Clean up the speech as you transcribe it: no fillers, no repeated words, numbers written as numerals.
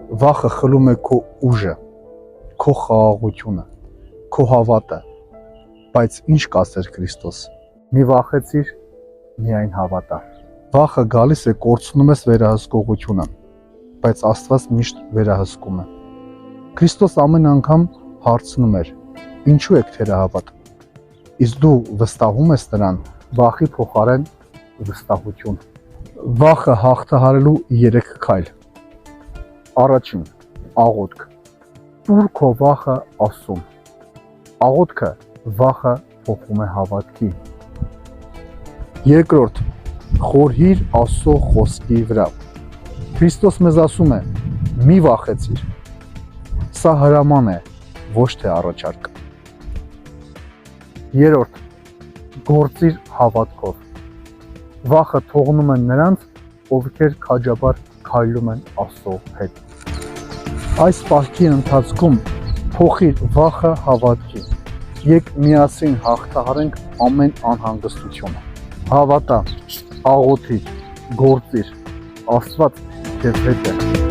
Վախը խլում է քո ուժը, քո խաղաղությունը, քո հավատը, բայց ինչ կասեր Քրիստոս։ Մի վախեցիր, միայն հավատա։ Վախը գալիս է կորցնում ես վերահսկողությունը, բայց Աստված միշտ վերահսկում է։ Քրիստոս ամեն անգամ հարցնում էր. ինչու եք թերահավատ։ Իսկ դու վստահում ես նրան վախի փոխարեն վստահություն։ Վախը հաղթահարելու 3 քայլ։ Առաջին՝ աղոթք։ Տուր քո վախը Աստծուն։ Աղոթքը վախը փոխում է հավատքի։ Երկրորդ՝ խորհիր Աստծո խոսքի վրա։ Քրիստոս մեզ ասում է. մի վախեցիր։ Սա հրաման է, ոչ թե առաջարկ։ Երրորդ՝ գործիր հավատքով։ Վախը թողնում են նրանց, ովքեր քաջաբար քայլում են Աստծո հետ։ Այս պահքի ընթացքում փոխիր վախը հավատքի։ Եկ միասին հաղթահարենք ամեն անհանգստությունը։ Հավատա, աղոթիր, գործիր, Աստված քեզ հետ է։